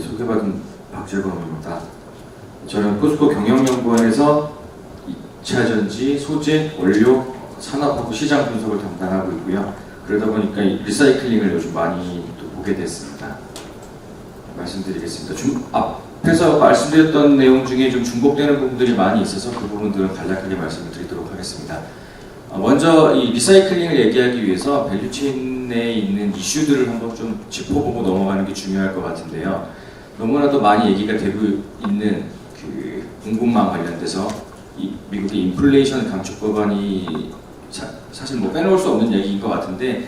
네, 소개받은 박재범입니다. 저는 포스코 경영연구원에서 2차전지, 소재, 원료, 산업하고 시장 분석을 담당하고 있고요. 그러다 보니까 리사이클링을 요즘 많이 또 보게 됐습니다. 말씀드리겠습니다. 앞에서 말씀드렸던 내용 중에 좀 중복되는 부분들이 많이 있어서 그 부분들은 간략하게 말씀을 드리도록 하겠습니다. 먼저 이 리사이클링을 얘기하기 위해서 밸류체인에 있는 이슈들을 한번 좀 짚어보고 넘어가는 게 중요할 것 같은데요. 너무나도 많이 얘기가 되고 있는 그 공급망 관련돼서 이 미국의 인플레이션 감축 법안이 사실 뭐 빼놓을 수 없는 얘기인 것 같은데,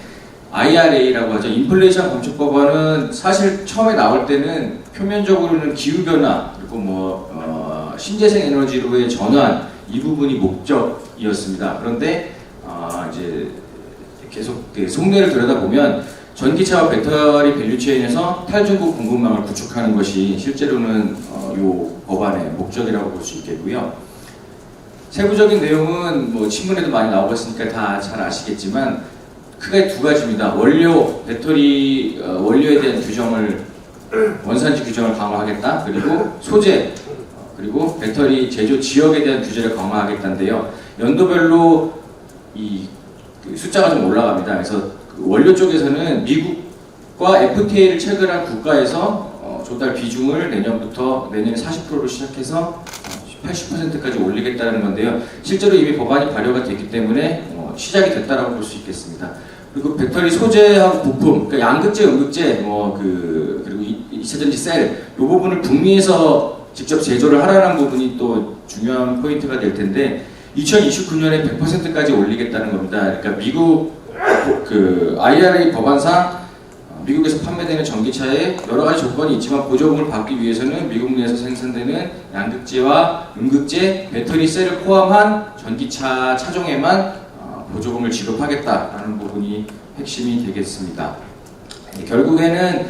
IRA라고 하죠. 인플레이션 감축 법안은 사실 처음에 나올 때는 표면적으로는 기후 변화 그리고 뭐 신재생 에너지로의 전환 이 부분이 목적이었습니다. 그런데 이제 계속 속내를 들여다보면 전기차와 배터리 밸류체인에서 탈중국 공급망을 구축하는 것이 실제로는 이 법안의 목적이라고 볼 수 있겠고요. 세부적인 내용은 뭐 신문에도 많이 나오고 있으니까 다 잘 아시겠지만 크게 두 가지입니다. 원료, 배터리 원료에 대한 규정을 원산지 규정을 강화하겠다. 그리고 소재, 그리고 배터리 제조 지역에 대한 규제를 강화하겠다인데요. 연도별로 이 숫자가 좀 올라갑니다. 그래서 그 원료 쪽에서는 미국과 FTA를 체결한 국가에서 조달 비중을 내년부터 내년에 40%로 시작해서 80%까지 올리겠다는 건데요. 실제로 이미 법안이 발효가 됐기 때문에 시작이 됐다라고 볼 수 있겠습니다. 그리고 배터리 소재하고 부품, 그러니까 양극재, 음극재, 그리고 2차전지 셀, 이 부분을 북미에서 직접 제조를 하라는 부분이 또 중요한 포인트가 될 텐데 2029년에 100%까지 올리겠다는 겁니다. 그러니까 미국 그 IRA 법안상 미국에서 판매되는 전기차에 여러 가지 조건이 있지만 보조금을 받기 위해서는 미국 내에서 생산되는 양극재와 음극재, 배터리 셀을 포함한 전기차 차종에만 보조금을 지급하겠다라는 부분이 핵심이 되겠습니다. 결국에는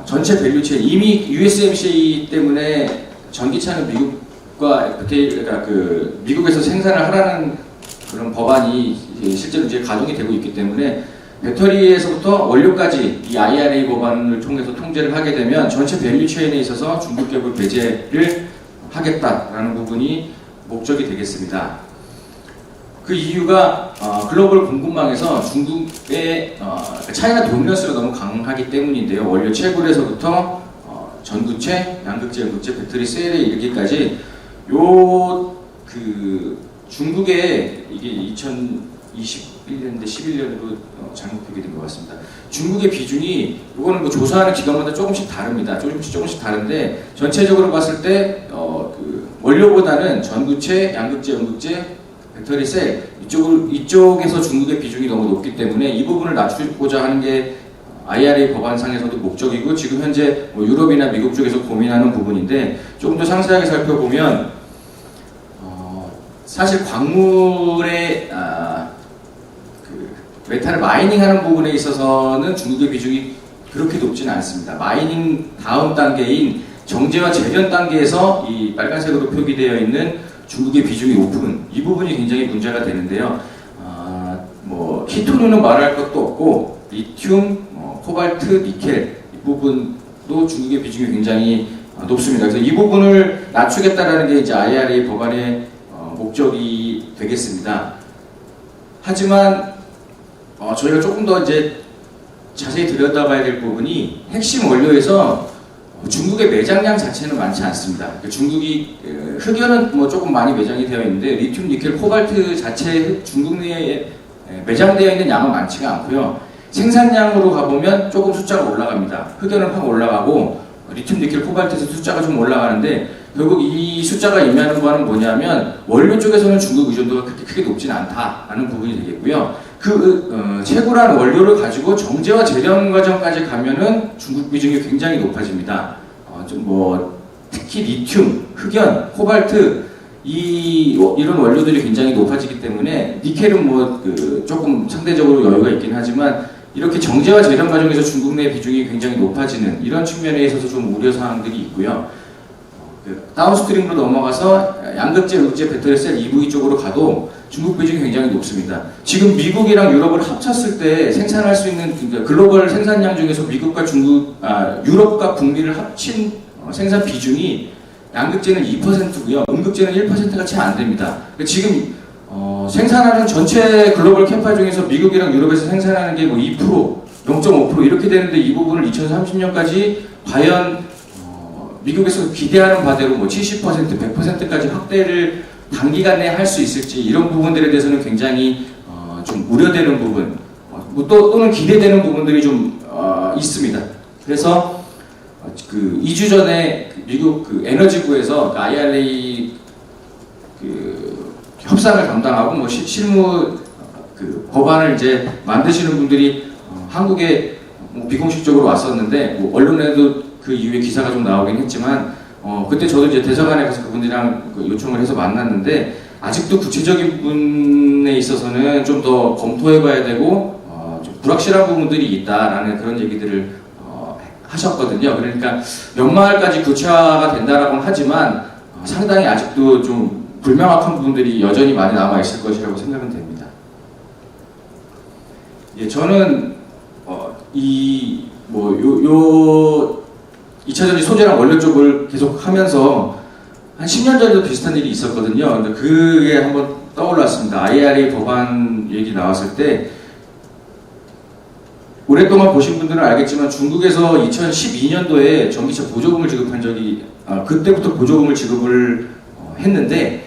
전체 밸류체인, 이미 USMCA 때문에 전기차는 미국과 FTA, 그러니까 그 미국에서 생산을 하라는 그런 법안이 실제로 이제 가동이 되고 있기 때문에 배터리에서부터 원료까지 이 IRA 법안을 통해서 통제를 하게 되면 전체 밸류체인에 있어서 중국 기업을 배제를 하겠다라는 부분이 목적이 되겠습니다. 그 이유가 글로벌 공급망에서 중국의 차이나 도미넌스가 너무 강하기 때문인데요. 원료 채굴에서부터 전구체, 양극재, 음극재, 배터리 셀에 이르기까지 중국의 이게 2021년인데 11년으로 잘못 표기된 것 같습니다. 중국의 비중이 이거는 뭐 조사하는 기관마다 조금씩 다릅니다. 조금씩 다른데 전체적으로 봤을 때 원료보다는 전구체, 양극재, 음극재, 배터리 셀 이쪽에서 중국의 비중이 너무 높기 때문에 이 부분을 낮추고자 하는 게 IRA 법안상에서도 목적이고 지금 현재 뭐 유럽이나 미국 쪽에서 고민하는 부분인데 조금 더 상세하게 살펴보면 사실 광물의 메탈을 마이닝하는 부분에 있어서는 중국의 비중이 그렇게 높지는 않습니다. 마이닝 다음 단계인 정제와 재련 단계에서 이 빨간색으로 표기되어 있는 중국의 비중이 높은 이 부분이 굉장히 문제가 되는데요. 뭐 히토류는 말할 것도 없고 리튬, 코발트, 니켈 이 부분도 중국의 비중이 굉장히 높습니다. 그래서 이 부분을 낮추겠다라는 게 이제 IRA 법안의 목적이 되겠습니다. 하지만 저희가 조금 더 이제 자세히 들여다봐야 될 부분이 핵심 원료에서 중국의 매장량 자체는 많지 않습니다. 중국이 흑연은 뭐 조금 많이 매장이 되어 있는데 리튬, 니켈, 코발트 자체 중국 내에 매장되어 있는 양은 많지가 않고요. 생산량으로 가보면 조금 숫자가 올라갑니다. 흑연은 확 올라가고 리튬, 니켈, 코발트에서 숫자가 좀 올라가는데 결국 이 숫자가 의미하는 바는 뭐냐면 원료 쪽에서는 중국 의존도가 그렇게 크게 높지는 않다라는 부분이 되겠고요. 채굴한 원료를 가지고 정제와 재련 과정까지 가면은 중국 비중이 굉장히 높아집니다. 특히 리튬, 흑연, 코발트 이런 원료들이 굉장히 높아지기 때문에 니켈은 조금 상대적으로 여유가 있긴 하지만 이렇게 정제와 재련 과정에서 중국 내 비중이 굉장히 높아지는 이런 측면에 있어서 좀 우려사항들이 있고요. 다운스트림으로 넘어가서 양극재, 음극재, 배터리 셀 EV 쪽으로 가도 중국 비중이 굉장히 높습니다. 지금 미국이랑 유럽을 합쳤을 때 생산할 수 있는 그러니까 글로벌 생산량 중에서 미국과 유럽과 북미를 합친 생산 비중이 양극재는 2%고요. 음극재는 1%가 채 안 됩니다. 그러니까 지금 생산하는 전체 글로벌 캐파 중에서 미국이랑 유럽에서 생산하는 게 뭐 2%, 0.5% 이렇게 되는데 이 부분을 2030년까지 과연 미국에서 기대하는 바대로 뭐 70%, 100%까지 확대를 단기간에 할 수 있을지 이런 부분들에 대해서는 굉장히 좀 우려되는 부분 또는 기대되는 부분들이 좀 있습니다. 그래서 그 2주 전에 미국 그 에너지부에서 그 IRA 그 협상을 담당하고 뭐 실무 그 법안을 이제 만드시는 분들이 한국에 뭐 비공식적으로 왔었는데 뭐 언론에도 그 이후에 기사가 좀 나오긴 했지만 그때 저도 이제 대사관에 가서 그분들이랑 그 요청을 해서 만났는데 아직도 구체적인 부분에 있어서는 좀 더 검토해봐야 되고 좀 불확실한 부분들이 있다라는 그런 얘기들을 하셨거든요. 그러니까 연말까지 구체화가 된다라고는 하지만 상당히 아직도 좀 불명확한 부분들이 여전히 많이 남아 있을 것이라고 생각은 됩니다. 예, 저는 요 2차전지 소재랑 원료 쪽을 계속 하면서 한 10년 전에도 비슷한 일이 있었거든요. 근데 그게 한번 떠올랐습니다. IRA 법안 얘기 나왔을 때 오랫동안 보신 분들은 알겠지만 중국에서 2012년도에 전기차 보조금을 지급한 적이 그때부터 보조금을 지급을 했는데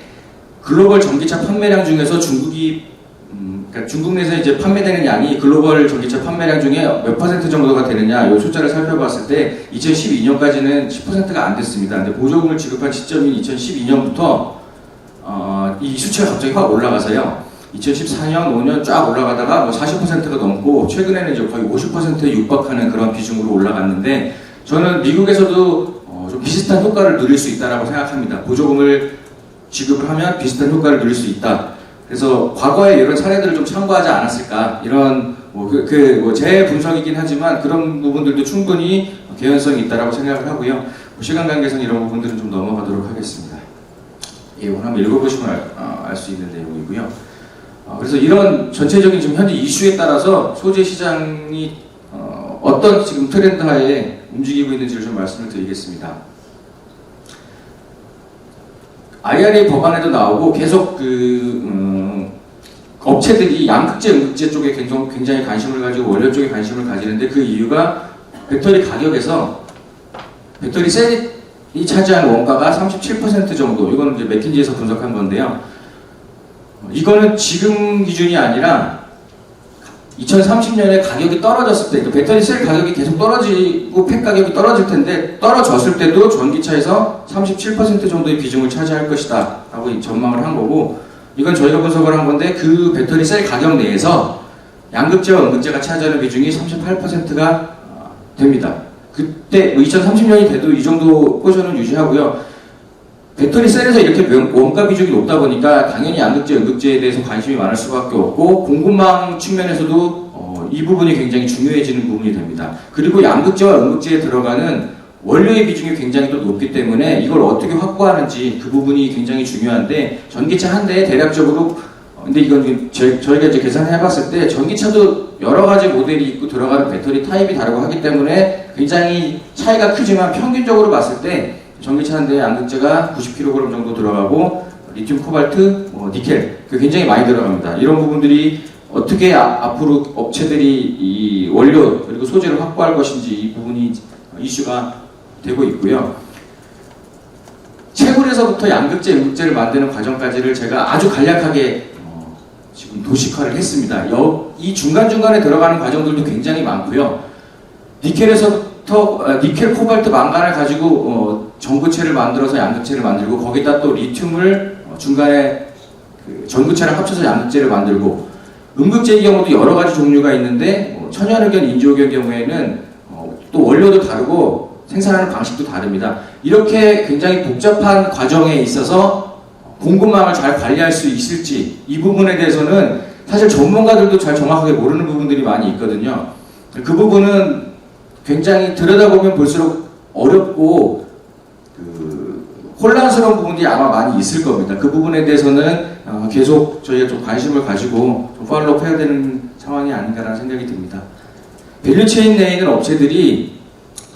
글로벌 전기차 판매량 중에서 그러니까 중국 내에서 이제 판매되는 양이 글로벌 전기차 판매량 중에 몇 퍼센트 정도가 되느냐 이 숫자를 살펴봤을 때 2012년까지는 10%가 안 됐습니다. 근데 보조금을 지급한 시점인 2012년부터 이 수치가 갑자기 확 올라가서요. 2014년, 5년 쫙 올라가다가 뭐 40%가 넘고 최근에는 이제 거의 50%에 육박하는 그런 비중으로 올라갔는데 저는 미국에서도 좀 비슷한 효과를 누릴 수 있다고 생각합니다. 보조금을 지급을 하면 비슷한 효과를 누릴 수 있다. 그래서 과거에 이런 사례들을 좀 참고하지 않았을까 이런 제 분석이긴 하지만 그런 부분들도 충분히 개연성이 있다라고 생각을 하고요. 시간 관계상 이런 부분들은 좀 넘어가도록 하겠습니다. 예, 오늘 한번 읽어보시면 알 수 있는 내용이고요. 그래서 이런 전체적인 지금 현재 이슈에 따라서 소재 시장이 어떤 지금 트렌드 하에 움직이고 있는지를 좀 말씀을 드리겠습니다. IRA 법안에도 나오고 계속 업체들이 양극재, 음극재 쪽에 굉장히 관심을 가지고 원료 쪽에 관심을 가지는데 그 이유가 배터리 가격에서 배터리 셀이 차지하는 원가가 37% 정도, 이거는 이제 맥킨지에서 분석한 건데요. 이거는 지금 기준이 아니라 2030년에 가격이 떨어졌을 때, 그러니까 배터리 셀 가격이 계속 떨어지고 팩 가격이 떨어질 텐데 떨어졌을 때도 전기차에서 37% 정도의 비중을 차지할 것이다 라고 전망을 한 거고, 이건 저희가 분석을 한 건데 그 배터리 셀 가격 내에서 양극재와 음극재가 차지하는 비중이 38%가 됩니다. 그때 2030년이 돼도 이 정도 포션은 유지하고요. 배터리 셀에서 이렇게 원가 비중이 높다 보니까 당연히 양극재, 음극재에 대해서 관심이 많을 수밖에 없고 공급망 측면에서도 이 부분이 굉장히 중요해지는 부분이 됩니다. 그리고 양극재와 음극재에 들어가는 원료의 비중이 굉장히 또 높기 때문에 이걸 어떻게 확보하는지 그 부분이 굉장히 중요한데, 전기차 한 대에 대략적으로 근데 이건 저희가 이제 계산해봤을 때 전기차도 여러 가지 모델이 있고 들어가는 배터리 타입이 다르고 하기 때문에 굉장히 차이가 크지만 평균적으로 봤을 때 전기차 한 대에 양극재가 90kg 정도 들어가고 리튬, 코발트, 니켈 굉장히 많이 들어갑니다. 이런 부분들이 어떻게 앞으로 업체들이 이 원료 그리고 소재를 확보할 것인지 이 부분이 이슈가 되고 있고요. 채굴에서부터 양극재, 음극재를 만드는 과정까지를 제가 아주 간략하게 지금 도식화를 했습니다. 이 중간중간에 들어가는 과정들도 굉장히 많고요. 니켈에서부터 니켈, 코발트, 망간을 가지고 전구체를 만들어서 양극재를 만들고 거기다 또 리튬을 중간에 전구체랑 합쳐서 양극재를 만들고, 음극재의 경우도 여러 가지 종류가 있는데 천연흑연, 인조흑연 경우에는 또 원료도 다르고 생산하는 방식도 다릅니다. 이렇게 굉장히 복잡한 과정에 있어서 공급망을 잘 관리할 수 있을지 이 부분에 대해서는 사실 전문가들도 잘 정확하게 모르는 부분들이 많이 있거든요. 그 부분은 굉장히 들여다보면 볼수록 어렵고 혼란스러운 부분들이 아마 많이 있을 겁니다. 그 부분에 대해서는 계속 저희가 좀 관심을 가지고 좀 팔로우 해야 되는 상황이 아닌가라는 생각이 듭니다. 밸류체인 내에 있는 업체들이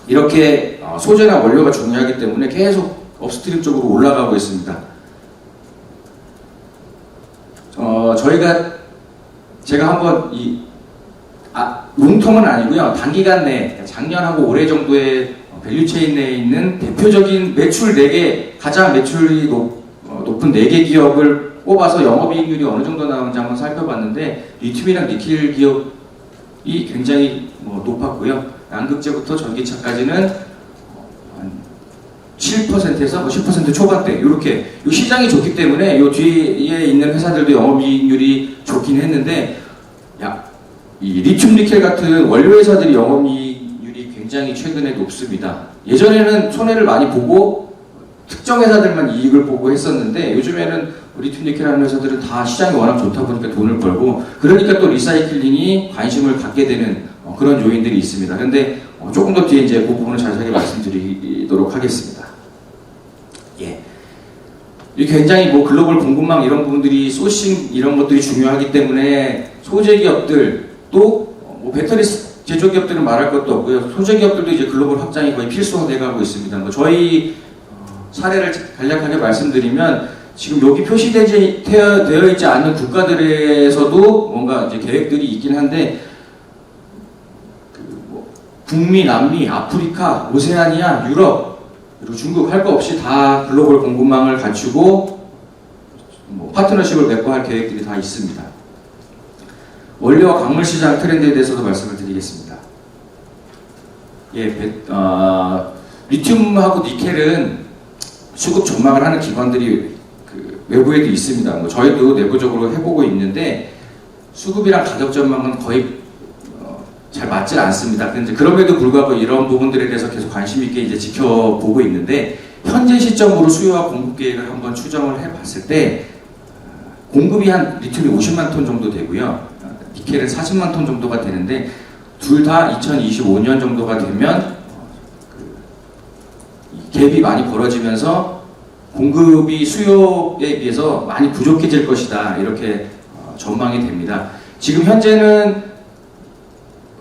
이렇게 소재나 원료가 중요하기 때문에 계속 업스트림 쪽으로 올라가고 있습니다. 제가 한번 롱텀은 아니고요. 단기간 내 작년하고 올해 정도의 밸류체인 내에 있는 대표적인 매출 4개, 가장 매출이 높은 4개 기업을 뽑아서 영업이익률이 어느 정도 나오는지 한번 살펴봤는데 리튬이랑 니켈 기업이 굉장히 높았고요. 양극재부터 전기차까지는 7%에서 10% 초반대 이렇게 시장이 좋기 때문에 이 뒤에 있는 회사들도 영업이익률이 좋긴 했는데 이 리튬 니켈 같은 원료 회사들이 영업이익률이 굉장히 최근에 높습니다. 예전에는 손해를 많이 보고 특정 회사들만 이익을 보고 했었는데 요즘에는 리튬 니켈 하는 회사들은 다 시장이 워낙 좋다 보니까 돈을 벌고 그러니까 또 리사이클링이 관심을 갖게 되는 그런 요인들이 있습니다. 그런데 조금 더 뒤에 이제 그 부분을 자세하게 말씀드리도록 하겠습니다. 예. 굉장히 글로벌 공급망 이런 부분들이 소싱 이런 것들이 중요하기 때문에 소재 기업들 또 배터리 제조 기업들은 말할 것도 없고요. 소재 기업들도 이제 글로벌 확장이 거의 필수화되어 가고 있습니다. 저희 사례를 간략하게 말씀드리면 지금 여기 표시되어 있지 않는 국가들에서도 뭔가 이제 계획들이 있긴 한데 북미, 남미, 아프리카, 오세아니아, 유럽 그리고 중국 할 거 없이 다 글로벌 공급망을 갖추고 파트너십을 맺고 할 계획들이 다 있습니다. 원료와 광물 시장 트렌드에 대해서도 말씀을 드리겠습니다. 예, 리튬하고 니켈은 수급 전망을 하는 기관들이 외부에도 있습니다. 저희도 내부적으로 해보고 있는데 수급이랑 가격 전망은 거의 잘 맞지 않습니다. 그럼에도 불구하고 이런 부분들에 대해서 계속 관심 있게 이제 지켜보고 있는데 현재 시점으로 수요와 공급 계획을 한번 추정을 해봤을 때 공급이 한 리튬이 50만 톤 정도 되고요. 니켈은 40만 톤 정도가 되는데 둘 다 2025년 정도가 되면 갭이 많이 벌어지면서 공급이 수요에 비해서 많이 부족해질 것이다 이렇게 전망이 됩니다. 지금 현재는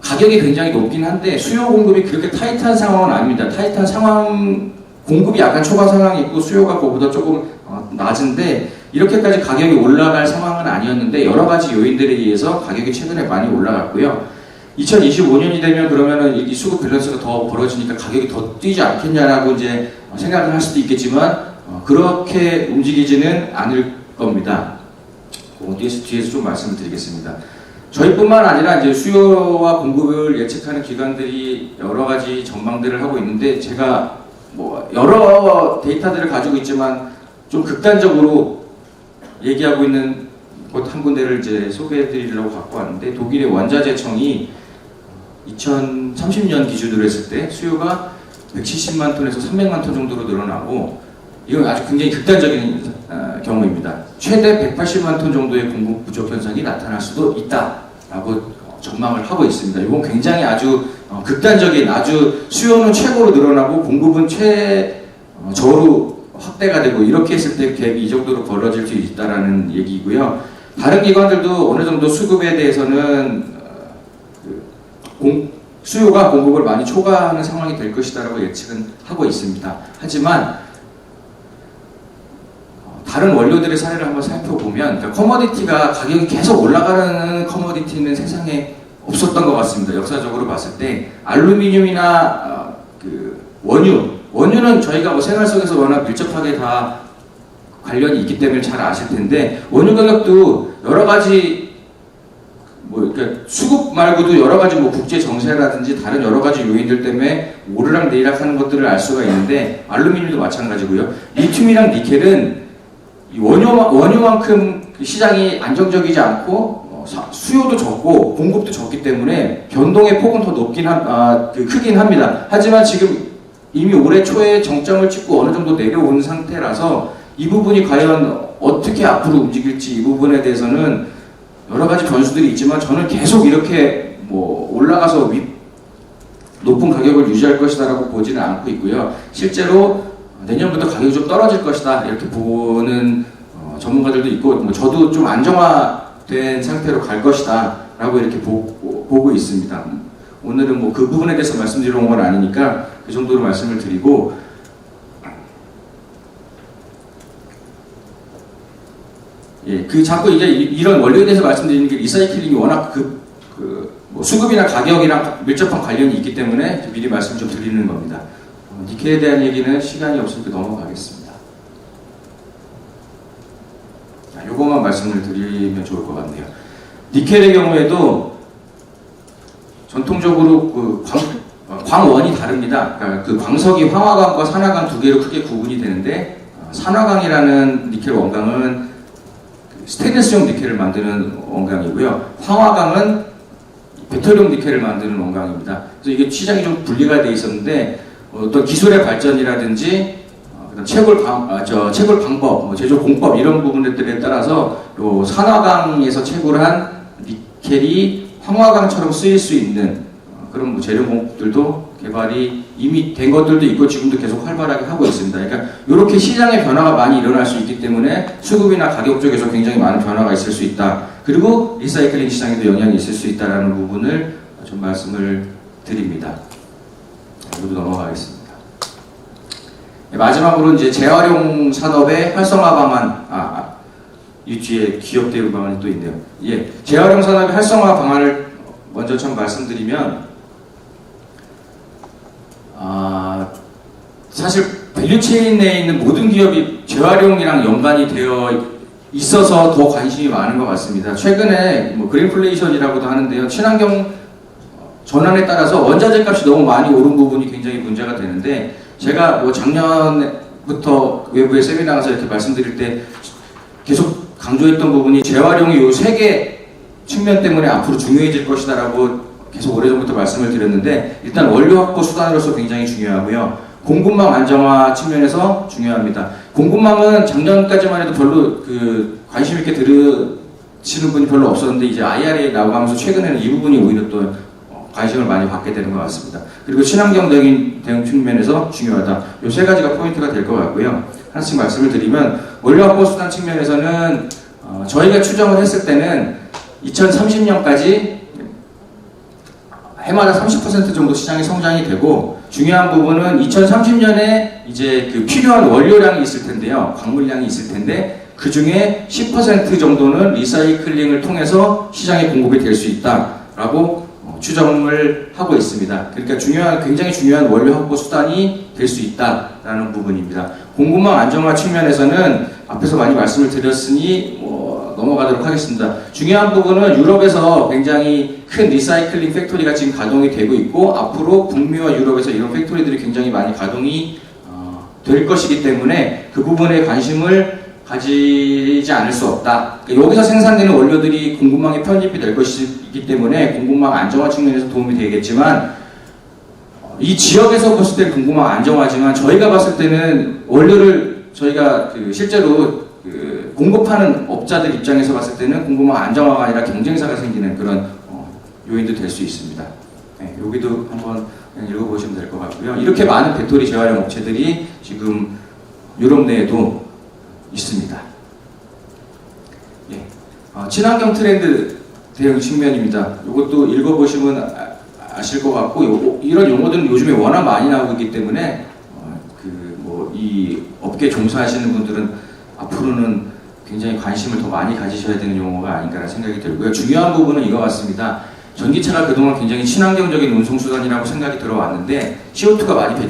가격이 굉장히 높긴 한데 수요 공급이 그렇게 타이트한 상황은 아닙니다. 타이트한 상황 공급이 약간 초과 상황이 있고 수요가 그거보다 조금 낮은데 이렇게까지 가격이 올라갈 상황은 아니었는데 여러 가지 요인들에 의해서 가격이 최근에 많이 올라갔고요. 2025년이 되면 그러면은 이 수급 밸런스가 더 벌어지니까 가격이 더 뛰지 않겠냐라고 이제 생각을 할 수도 있겠지만 그렇게 움직이지는 않을 겁니다. 뒤에서 좀 말씀을 드리겠습니다. 저희뿐만 아니라 이제 수요와 공급을 예측하는 기관들이 여러 가지 전망들을 하고 있는데 제가 여러 데이터들을 가지고 있지만 좀 극단적으로 얘기하고 있는 곳 한 군데를 이제 소개해드리려고 갖고 왔는데 독일의 원자재청이 2030년 기준으로 했을 때 수요가 170만 톤에서 300만 톤 정도로 늘어나고 이건 아주 굉장히 극단적인 경우입니다. 최대 180만 톤 정도의 공급 부족 현상이 나타날 수도 있다라고 전망을 하고 있습니다. 이건 굉장히 아주 극단적인 아주 수요는 최고로 늘어나고 공급은 최저로 확대가 되고 이렇게 했을 때 갭이 이 정도로 벌어질 수 있다라는 얘기고요. 다른 기관들도 어느 정도 수급에 대해서는 수요가 공급을 많이 초과하는 상황이 될 것이다라고 예측은 하고 있습니다. 하지만 다른 원료들의 사례를 한번 살펴보면 그러니까 커머디티가 가격이 계속 올라가는 커머디티는 세상에 없었던 것 같습니다. 역사적으로 봤을 때 알루미늄이나 원유는 저희가 생활 속에서 워낙 밀접하게 다 관련이 있기 때문에 잘 아실 텐데 원유 가격도 여러 가지 그러니까 수급 말고도 여러 가지 국제 정세라든지 다른 여러 가지 요인들 때문에 오르락 내리락 하는 것들을 알 수가 있는데 알루미늄도 마찬가지고요. 리튬이랑 니켈은 이 원유만큼 시장이 안정적이지 않고 수요도 적고 공급도 적기 때문에 변동의 폭은 더 높긴 크긴 합니다. 하지만 지금 이미 올해 초에 정점을 찍고 어느 정도 내려온 상태라서 이 부분이 과연 어떻게 앞으로 움직일지 이 부분에 대해서는 여러 가지 변수들이 있지만 저는 계속 이렇게 올라가서 높은 가격을 유지할 것이다라고 보지는 않고 있고요. 실제로 내년부터 가격이 좀 떨어질 것이다 이렇게 보는 전문가들도 있고 뭐 저도 좀 안정화된 상태로 갈 것이다 라고 이렇게 보고 있습니다. 오늘은 뭐 그 부분에 대해서 말씀드리러 온 건 아니니까 그 정도로 말씀을 드리고, 예, 자꾸 이제 이런 원리에 대해서 말씀드리는 게 리사이클링이 워낙 뭐 수급이나 가격이랑 밀접한 관련이 있기 때문에 미리 말씀 좀 드리는 겁니다. 니켈에 대한 얘기는 시간이 없으니까 넘어가겠습니다. 요것만 말씀을 드리면 좋을 것 같네요. 니켈의 경우에도 전통적으로 광원이 다릅니다. 그러니까 그 광석이 황화광과 산화광 두 개로 크게 구분이 되는데, 산화광이라는 니켈 원광은 스테인리스용 니켈을 만드는 원광이고요. 황화광은 배터리용 니켈을 만드는 원광입니다. 그래서 이게 시장이 좀 분리가 돼 있었는데 어떤 기술의 발전이라든지 채굴 방법, 뭐 제조 공법 이런 부분들에 따라서 요 산화광에서 채굴한 니켈이 황화광처럼 쓰일 수 있는 그런 뭐 재료 공법들도 개발이 이미 된 것들도 있고 지금도 계속 활발하게 하고 있습니다. 그러니까 이렇게 시장의 변화가 많이 일어날 수 있기 때문에 수급이나 가격 쪽에서 굉장히 많은 변화가 있을 수 있다. 그리고 리사이클링 시장에도 영향이 있을 수 있다는 부분을 좀 말씀을 드립니다. 모두 넘어가겠습니다. 마지막으로 이제 재활용 산업의 활성화 방안, 이 뒤에 기업 대응 방안이 또 있네요. 예, 재활용 산업의 활성화 방안을 먼저 좀 말씀드리면, 사실 밸류체인 내에 있는 모든 기업이 재활용이랑 연관이 되어 있어서 더 관심이 많은 것 같습니다. 최근에 뭐 그린플레이션이라고도 하는데요. 친환경 전환에 따라서 원자재 값이 너무 많이 오른 부분이 굉장히 문제가 되는데, 제가 뭐 작년부터 외부에 세미나 가서 이렇게 말씀드릴 때 계속 강조했던 부분이 재활용이 요 세 개 측면 때문에 앞으로 중요해질 것이다라고 계속 오래전부터 말씀을 드렸는데, 일단 원료 확보 수단으로서 굉장히 중요하고요. 공급망 안정화 측면에서 중요합니다. 공급망은 작년까지만 해도 별로 관심 있게 들으시는 분이 별로 없었는데, 이제 IRA 나오면서 최근에는 이 부분이 오히려 또 관심을 많이 받게 되는 것 같습니다. 그리고 친환경적인 대응 측면에서 중요하다. 이 세 가지가 포인트가 될 것 같고요. 하나씩 말씀을 드리면, 원료 확보 수단 측면에서는 저희가 추정을 했을 때는 2030년까지 해마다 30% 정도 시장이 성장이 되고, 중요한 부분은 2030년에 이제 필요한 원료량이 있을 텐데요. 광물량이 있을 텐데, 그 중에 10% 정도는 리사이클링을 통해서 시장에 공급이 될 수 있다라고 추정을 하고 있습니다. 그러니까 굉장히 중요한 원료 확보 수단이 될 수 있다라는 부분입니다. 공급망 안정화 측면에서는 앞에서 많이 말씀을 드렸으니 넘어가도록 하겠습니다. 중요한 부분은 유럽에서 굉장히 큰 리사이클링 팩토리가 지금 가동이 되고 있고, 앞으로 북미와 유럽에서 이런 팩토리들이 굉장히 많이 가동이 될 것이기 때문에 그 부분에 관심을 가지지 않을 수 없다. 그러니까 여기서 생산되는 원료들이 공급망에 편입이 될 것이기 때문에 공급망 안정화 측면에서 도움이 되겠지만, 이 지역에서 봤을 때 공급망 안정화지만 저희가 봤을 때는 원료를 저희가 실제로 공급하는 업자들 입장에서 봤을 때는 공급망 안정화가 아니라 경쟁사가 생기는 그런 요인도 될 수 있습니다. 네, 여기도 한번 그냥 읽어보시면 될 것 같고요. 이렇게 많은 배터리 재활용 업체들이 지금 유럽 내에도 있습니다. 예, 친환경 트렌드 대응 측면입니다. 이것도 읽어보시면 아실 것 같고, 이런 용어들은 요즘에 워낙 많이 나오고 있기 때문에 이 업계 종사하시는 분들은 앞으로는 굉장히 관심을 더 많이 가지셔야 되는 용어가 아닌가라는 생각이 들고요. 중요한 부분은 이거 같습니다. 전기차가 그동안 굉장히 친환경적인 운송수단이라고 생각이 들어왔는데, CO2가 많이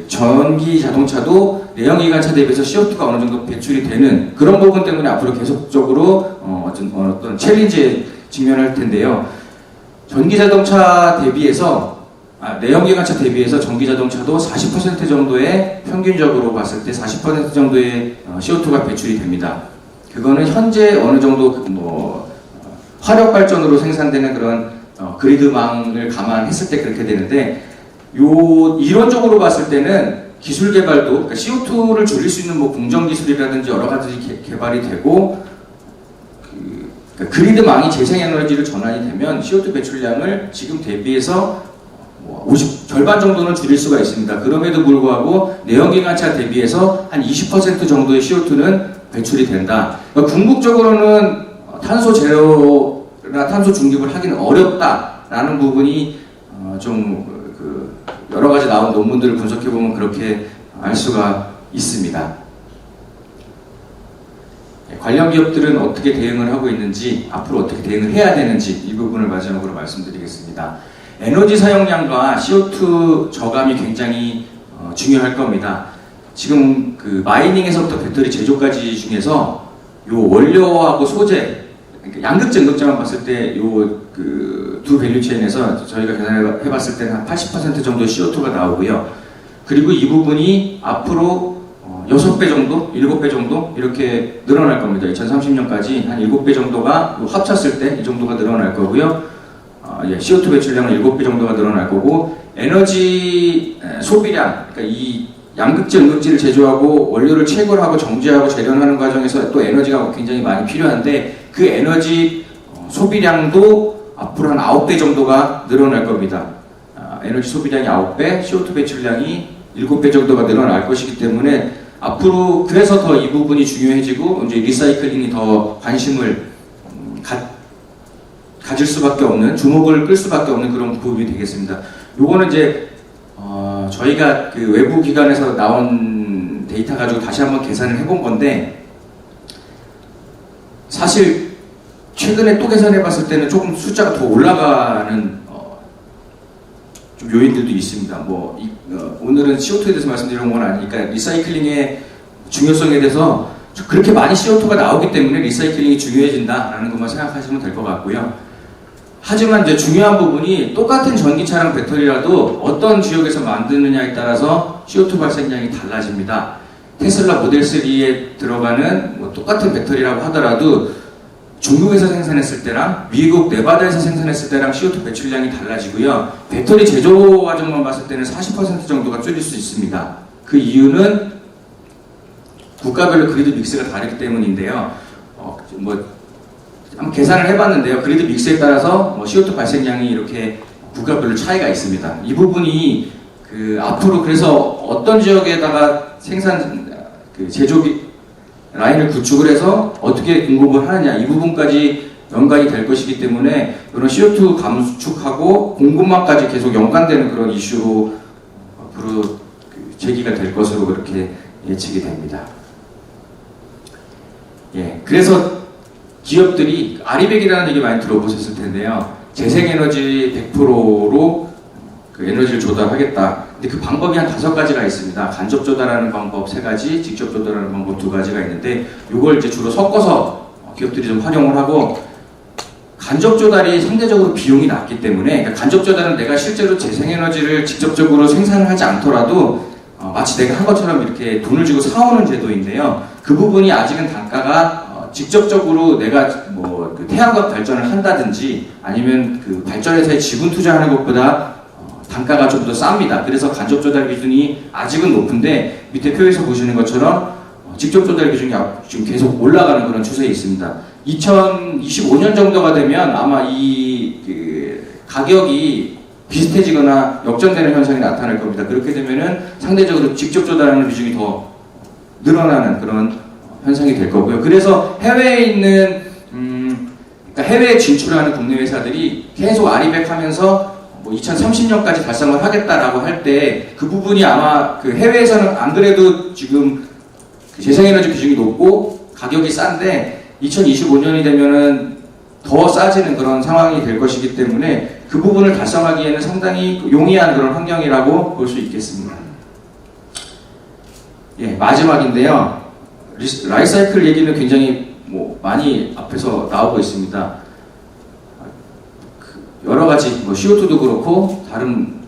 전기 자동차도 내연기관차 대비해서 CO2가 어느 정도 배출이 되는 그런 부분 때문에 앞으로 계속적으로 어떤 챌린지에 직면할 텐데요. 전기 자동차 대비해서 내연기관차 대비해서 전기자동차도 40% 정도의 평균적으로 봤을 때 40% 정도의 CO2가 배출이 됩니다. 그거는 현재 어느 정도 화력 발전으로 생산되는 그런 그리드망을 감안했을 때 그렇게 되는데, 이론적으로 봤을 때는 기술 개발도, 그러니까 CO2를 줄일 수 있는 공정 기술이라든지 여러 가지 개발이 되고, 그러니까 그리드망이 재생에너지로 전환이 되면 CO2 배출량을 지금 대비해서 절반 정도는 줄일 수가 있습니다. 그럼에도 불구하고 내연기관차 대비해서 한 20% 정도의 CO2는 배출이 된다. 그러니까 궁극적으로는 탄소 제로나 탄소 중립을 하기는 어렵다라는 부분이 좀 여러 가지 나온 논문들을 분석해 보면 그렇게 알 수가 있습니다. 관련 기업들은 어떻게 대응을 하고 있는지, 앞으로 어떻게 대응을 해야 되는지 이 부분을 마지막으로 말씀드리겠습니다. 에너지 사용량과 CO2 저감이 굉장히 중요할 겁니다. 지금 그 마이닝에서부터 배터리 제조까지 중에서 요 원료하고 소재, 그러니까 양극재, 음극재만 봤을 때 요 그 두 밸류체인에서 저희가 계산해 봤을 때는 한 80% 정도 CO2가 나오고요. 그리고 이 부분이 앞으로 6배 정도, 7배 정도 이렇게 늘어날 겁니다. 2030년까지 한 7배 정도가 합쳤을 때 이 정도가 늘어날 거고요. CO2 배출량은 7배 정도가 늘어날 거고, 에너지 소비량, 그러니까 이 양극재, 음극재를 제조하고 원료를 채굴하고 정제하고 재련하는 과정에서 또 에너지가 굉장히 많이 필요한데, 그 에너지 소비량도 앞으로 한 9배 정도가 늘어날 겁니다. 에너지 소비량이 9배, CO2 배출량이 7배 정도가 늘어날 것이기 때문에 앞으로 그래서 더 이 부분이 중요해지고 이제 리사이클링이 더 관심을 가질 수밖에 없는, 주목을 끌 수밖에 없는 그런 부분이 되겠습니다. 요거는 이제 저희가 그 외부 기관에서 나온 데이터 가지고 다시 한번 계산을 해본 건데, 사실 최근에 또 계산해 봤을 때는 조금 숫자가 더 올라가는 좀 요인들도 있습니다. 오늘은 CO2에 대해서 말씀드리는 건 아니니까 리사이클링의 중요성에 대해서 그렇게 많이 CO2가 나오기 때문에 리사이클링이 중요해진다라는 것만 생각하시면 될 것 같고요. 하지만 이제 중요한 부분이 똑같은 전기차랑 배터리라도 어떤 지역에서 만드느냐에 따라서 CO2 발생량이 달라집니다. 테슬라 모델 3에 들어가는 똑같은 배터리라고 하더라도 중국에서 생산했을 때랑 미국 네바다에서 생산했을 때랑 CO2 배출량이 달라지고요. 배터리 제조 과정만 봤을 때는 40% 정도가 줄일 수 있습니다. 그 이유는 국가별로 그리드 믹스가 다르기 때문인데요. 한번 계산을 해봤는데요. 그리드 믹스에 따라서 CO2 발생량이 이렇게 국가별로 차이가 있습니다. 이 부분이 앞으로 그래서 어떤 지역에다가 제조 라인을 구축을 해서 어떻게 공급을 하느냐, 이 부분까지 연관이 될 것이기 때문에 이런 CO2 감축하고 공급망까지 계속 연관되는 그런 이슈로 앞으로 제기가 될 것으로 그렇게 예측이 됩니다. 그래서 기업들이 아리백이라는 얘기 많이 들어보셨을 텐데요. 재생에너지 100%로 그 에너지를 조달하겠다. 근데 그 방법이 한 5가지가 있습니다. 간접 조달하는 방법 3가지, 직접 조달하는 방법 2가지가 있는데, 이걸 이제 주로 섞어서 기업들이 좀 활용을 하고, 간접 조달이 상대적으로 비용이 낮기 때문에, 그러니까 간접 조달은 내가 실제로 재생에너지를 직접적으로 생산을 하지 않더라도 마치 내가 한 것처럼 이렇게 돈을 주고 사오는 제도인데요. 그 부분이 아직은 단가가 직접적으로 내가 그 태양광 발전을 한다든지 아니면 그 발전회사에 지분 투자하는 것보다 단가가 좀 더 쌉니다. 그래서 간접 조달 기준이 아직은 높은데, 밑에 표에서 보시는 것처럼 직접 조달 기준이 지금 계속 올라가는 그런 추세에 있습니다. 2025년 정도가 되면 아마 가격이 비슷해지거나 역전되는 현상이 나타날 겁니다. 그렇게 되면은 상대적으로 직접 조달하는 비중이 더 늘어나는 그런 현상이 될 거고요. 그래서 해외에 있는 그러니까 해외에 진출하는 국내 회사들이 계속 아리백하면서 2030년까지 달성을 하겠다라고 할 때 그 부분이 아마 그 해외에서는 안 그래도 지금 재생에너지 비중이 높고 가격이 싼데 2025년이 되면은 더 싸지는 그런 상황이 될 것이기 때문에 그 부분을 달성하기에는 상당히 용이한 그런 환경이라고 볼 수 있겠습니다. 마지막인데요. 라이프사이클 얘기는 굉장히 많이 앞에서 나오고 있습니다. 여러 가지 CO2도 그렇고 다른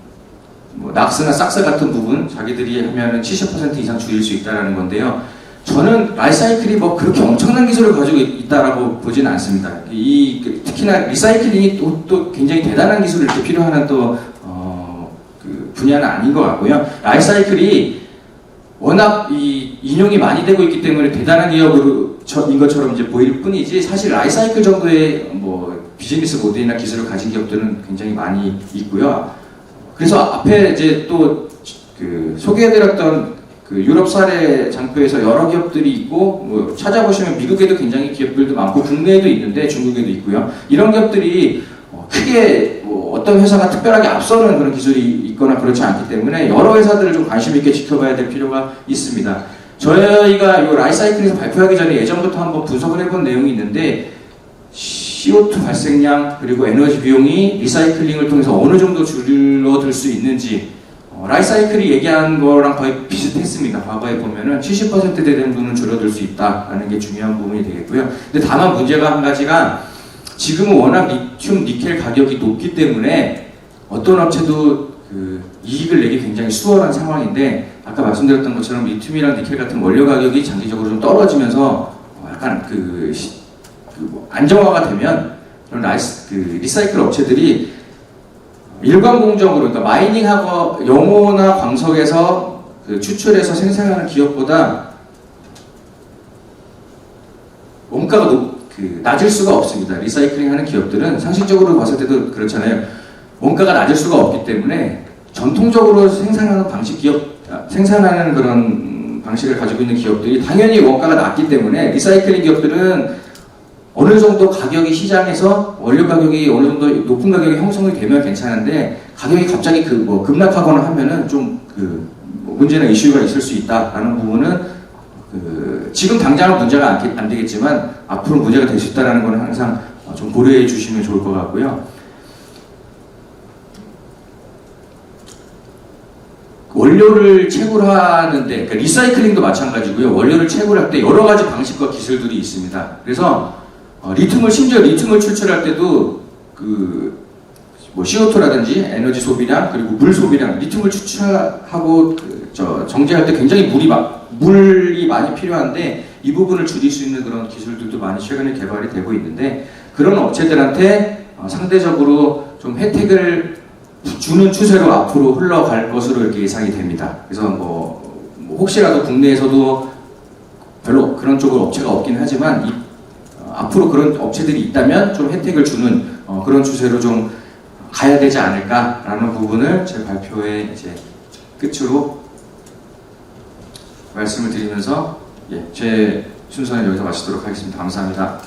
낙스나 싹스 같은 부분 자기들이 하면은 70% 이상 줄일 수 있다라는 건데요. 저는 라이프사이클이 그렇게 엄청난 기술을 가지고 있다라고 보지는 않습니다. 특히나 리사이클링이 또 굉장히 대단한 기술이 이렇게 필요한 그 분야는 아닌 것 같고요. 라이프사이클이 워낙 인용이 많이 되고 있기 때문에 대단한 기업인 것처럼 이제 보일 뿐이지, 사실 라이프사이클 정도의 비즈니스 모델이나 기술을 가진 기업들은 굉장히 많이 있고요. 그래서 앞에 이제 또 소개해드렸던 그 유럽 사례 장표에서 여러 기업들이 있고 뭐 찾아보시면 미국에도 굉장히 기업들도 많고 국내에도 있는데 중국에도 있고요. 이런 기업들이 크게 뭐 어떤 회사가 특별하게 앞서는 그런 기술이 있거나 그렇지 않기 때문에 여러 회사들을 좀 관심 있게 지켜봐야 될 필요가 있습니다. 저희가 이 라이프사이클에서 발표하기 전에 예전부터 한번 분석을 해본 내용이 있는데 CO2 발생량 그리고 에너지 비용이 리사이클링을 통해서 어느 정도 줄어들 수 있는지 라이프사이클이 얘기한 거랑 거의 비슷했습니다. 과거에 보면은 70% 정도는 줄어들 수 있다라는 게 중요한 부분이 되겠고요. 근데 다만 문제가 한 가지가 지금은 워낙 리튬, 니켈 가격이 높기 때문에 어떤 업체도 그 이익을 내기 굉장히 수월한 상황인데 아까 말씀드렸던 것처럼 리튬이랑 니켈 같은 원료 가격이 장기적으로 좀 떨어지면서 약간 뭐 안정화가 되면 그런 리사이클 업체들이 일반 공정으로 그러니까 마이닝하고 영호나 광석에서 그 추출해서 생산하는 기업보다 원가가 낮을 수가 없습니다. 리사이클링 하는 기업들은 상식적으로 봤을 때도 그렇잖아요. 원가가 낮을 수가 없기 때문에 전통적으로 생산하는 그런 방식을 가지고 있는 기업들이 당연히 원가가 낮기 때문에 리사이클링 기업들은 어느 정도 가격이 시장에서 원료 가격이 어느 정도 높은 가격이 형성이 되면 괜찮은데 가격이 갑자기 급락하거나 하면은 좀 문제나 이슈가 있을 수 있다라는 부분은 지금 당장은 문제가 안 되겠지만 앞으로 문제가 될 수 있다라는 건 항상 좀 고려해 주시면 좋을 것 같고요. 원료를 채굴하는데 그러니까 리사이클링도 마찬가지고요. 원료를 채굴할 때 여러 가지 방식과 기술들이 있습니다. 그래서 심지어 리튬을 출출할 때도 뭐 CO2라든지 에너지 소비량 그리고 물 소비량, 리튬을 추출하고 정제할 때 굉장히 물이 많이 필요한데 이 부분을 줄일 수 있는 그런 기술들도 많이 최근에 개발이 되고 있는데 그런 업체들한테 상대적으로 좀 혜택을 주는 추세로 앞으로 흘러갈 것으로 이렇게 예상이 됩니다. 그래서 뭐 혹시라도 국내에서도 별로 그런 쪽은 업체가 없긴 하지만 앞으로 그런 업체들이 있다면 좀 혜택을 주는 그런 추세로 좀 가야 되지 않을까라는 부분을 제 발표의 이제 끝으로 말씀을 드리면서 제 순서는 여기서 마치도록 하겠습니다. 감사합니다.